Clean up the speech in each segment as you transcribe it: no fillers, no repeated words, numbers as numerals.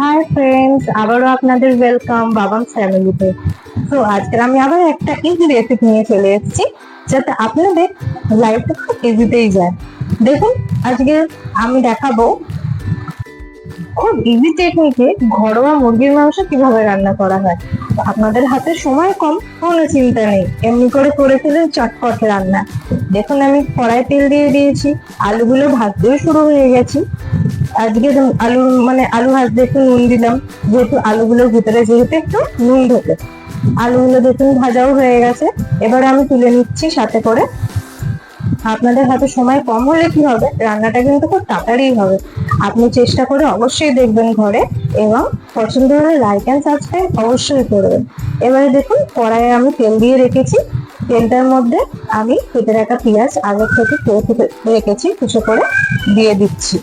Hi friends, আবারও আপনাদের welcome বাবাম ফ্যামিলিতে। তো আজকে আমি আবার একটা ইজি রেসিপি নিয়ে চলে এসেছি, যাতে আপনাদের লাইফটা খুব ইজিতেই যায়। দেখুন, আজকে আমি দেখাবো খুব ইজি টেকনিকে ঘরোয়া মুরগির মাংস কিভাবে রান্না করা হয়। আপনাদের হাতে সময় কম, কোনো চিন্তা নেই, এমনি করে করে ফেলুন চটপট রান্না। দেখুন, আমি কড়াই তেল দিয়ে দিয়েছি, আলুগুলো ভাজতেও শুরু হয়ে গেছি। আজকে আলু ভাজতে একটু নুন দিলাম, যেহেতু আলুগুলোর ভিতরে যেহেতু একটু নুন ঢোকে। আলুগুলো দেখুন ভাজাও হয়ে গেছে, এবারে আমি তুলে নিচ্ছি সাথে করে। আপনাদের হাতে সময় কম হলে কি হবে, রান্নাটা কিন্তু খুব তাড়াতাড়ি হবে। আপনি চেষ্টা করে অবশ্যই দেখবেন ঘরে, এবং পছন্দ হলে লাইক অ্যান্ড সাবস্ক্রাইব অবশ্যই করবেন। এবারে দেখুন, কড়াইয়ে আমি তেল দিয়ে রেখেছি, তেলটার মধ্যে আমি কেটে রাখা পেঁয়াজ আগে থেকে কেটে রেখেছি কিছু করে দিয়ে দিচ্ছি।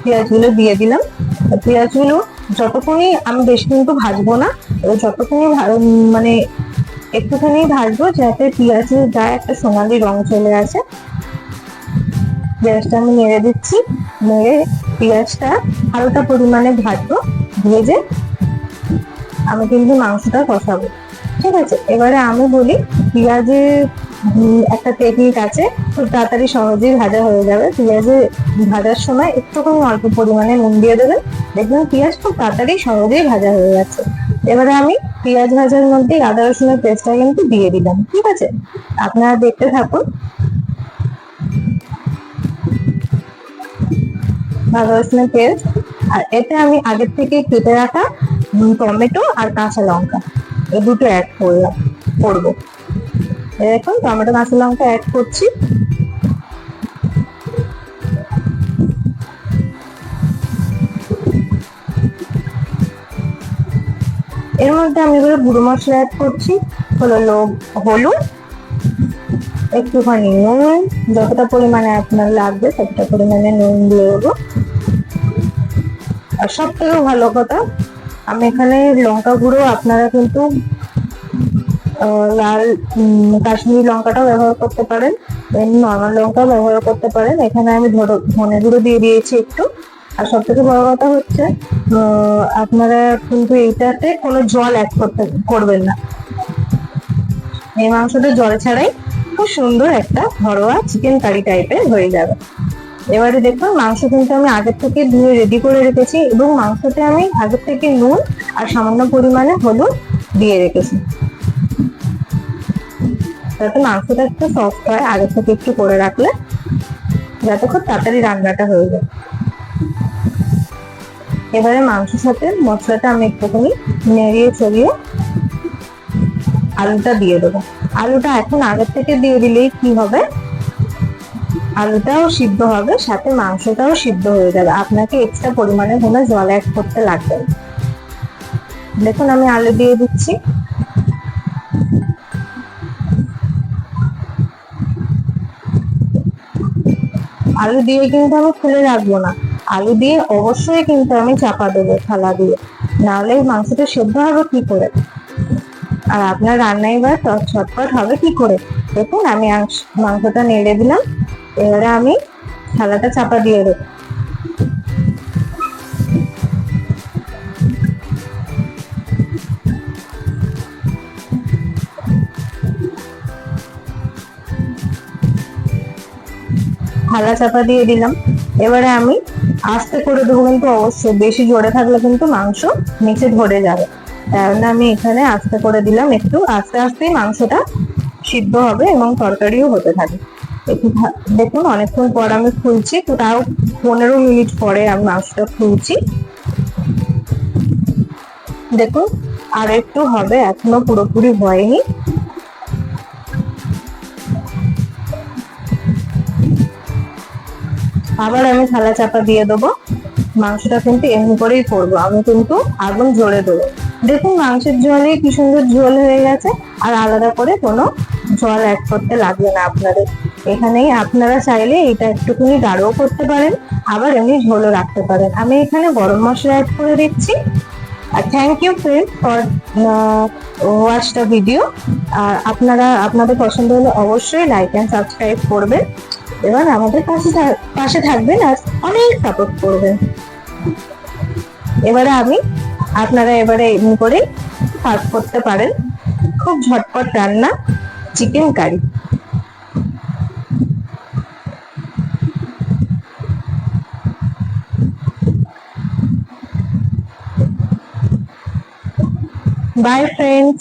পেঁয়াজগুলো দিয়ে দিলাম। পেঁয়াজগুলো যতক্ষণই আমি বেশি কিন্তু ভাজবো না, যতক্ষণই মানে একটুখানি ভাজবো, যাতে পেঁয়াজের গায়ে একটা সোনালি রং চলে আসে। পেঁয়াজটা আমি নেড়ে দিচ্ছি, নেড়ে পেঁয়াজটা হালকা পরিমাণে ভাজবো, ভেজে আমি কিন্তু মাংসটা কষাবো। ঠিক আছে, এবারে আমি বলি, পেঁয়াজের একটা টেকনিক আছে, খুব তাড়াতাড়ি সহজেই ভাজা হয়ে যাবে। পেঁয়াজে ভাজার সময় একটুখানি অল্প পরিমাণে নুন দিয়ে দেবেন, দেখবেন পেঁয়াজ খুব তাড়াতাড়ি সহজেই ভাজা হয়ে যাচ্ছে। এবারে আমি পেঁয়াজ ভাজার মধ্যে আদা রসুনের পেস্টটা কিন্তু দিয়ে দিলাম। ঠিক আছে, আপনারা দেখতে থাকুন। আদা রসুনের পেস্ট, আর এতে আমি আগের থেকে কেটে রাখা টমেটো আর কাঁচা লঙ্কা এই দুটো অ্যাড করবো। এখন টমেটো কাঁচা লঙ্কা অ্যাড করছি। এর মধ্যে আমি এগুলো গুঁড়ো মশলা অ্যাড করছি, হলো হলুদ, একটুখানি নুন, যতটা পরিমাণে আপনার লাগবে ততটা পরিমাণে নুন দিয়ে দেবো। আর সব থেকে ভালো কথা, আমি এখানে লঙ্কা গুঁড়ো, আপনারা কিন্তু লাল কাশ্মীরি লঙ্কাটাও ব্যবহার করতে পারেন, নর্মাল লঙ্কাও ব্যবহার করতে পারেন। এখানে আমি ধনে গুঁড়ো দিয়ে দিয়েছি একটু। আর সব থেকে বড় কথা হচ্ছে, আপনারা কিন্তু এইটাতে কোনো জল অ্যাড করবেন না। এই মাংসটা জল ছাড়াই খুব সুন্দর একটা ঘরোয়া চিকেন কারি টাইপের হয়ে যাবে। এবারে দেখুন, মাংস কিন্তু আমি আগের থেকে ধুয়ে রেডি করে রেখেছি, এবং মাংসতে আমি আগের থেকে নুন আর সামান্য পরিমাণে হলুদ দিয়ে রেখেছি, যাতে মাংসটা একটু সফট হয়। আগে থেকে একটু করে রাখলে যাতে খুব তাড়াতাড়ি রান্নাটা হয়ে যায়। এবারে মাংসের সাথে মশলাটা আমি একটুখানি নেড়িয়ে চড়িয়ে আলুটা দিয়ে দেবো। আলুটা এখন আগের থেকে দিয়ে দিলেই কি হবে, আলুটাও সিদ্ধ হবে, সাথে মাংসটাও সিদ্ধ হয়ে যাবে। আপনাকে এক্সট্রা পরিমাণে কোনো জল অ্যাড করতে লাগবে না। দেখুন, আমি আলু দিয়ে দিচ্ছি। আলু দিয়ে কিন্তু আমি খুলে রাখবো না, আলু দিয়ে অবশ্যই কিন্তু আমি চাপা দেবো থালা দিয়ে, নাহলে মাংসটা সেদ্ধ হবে কি করে, আর আপনার রান্নাই বা ছটপট হবে কি করে। দেখুন, আমি মাংসটা নেড়ে দিলাম, এবারে আমি থালাটা চাপা দিয়ে দেবো। থালা চাপা দিয়ে দিলাম, এবারে আমি আস্তে করে দেবো, কিন্তু অবশ্যই বেশি জোরে থাকলে কিন্তু মাংস নিচে ধরে যাবে। তাহলে আমি এখানে আস্তে করে দিলাম, একটু আস্তে আস্তেই মাংসটা সিদ্ধ হবে এবং তরকারিও হতে থাকে। দেখুন, অনেকক্ষণ পর আমি খুলছি, তো তাও 15 মিনিট পরে আমি মাংসটা খুলছি। দেখুন, আর একটু হবে, এখনো পুরোপুরি হয়নি। আবার আমি থালা চাপা দিয়ে দেবো। মাংসটা কিন্তু এমনি করেই করবো, আমি কিন্তু আগুন জোরে দেবো। দেখুন, মাংসের জলে কি সুন্দর ঝোল হয়ে গেছে, আর আলাদা করে কোনো জল অ্যাড করতে লাগবে না আপনাদের। এখানেই আপনারা চাইলে এটা একটুখানি গাঢ়ও করতে পারেন, আবার এমনি ঝোলও রাখতে পারেন। আমি এখানে গরম মশলা অ্যাড করে দিচ্ছি, আর thank you friend for watch the video. আর আপনারা আপনাদের পছন্দ হলে অবশ্যই লাইক অ্যান্ড সাবস্ক্রাইব করবেন এবং আমাদের পাশে থাকবেন আর অনেক সাপোর্ট করবেন। আপনারা এবারে এমনি করে সার্ভ করতে পারেন। খুব ঝটপট রান্না চিকেন কারি। Bye friends.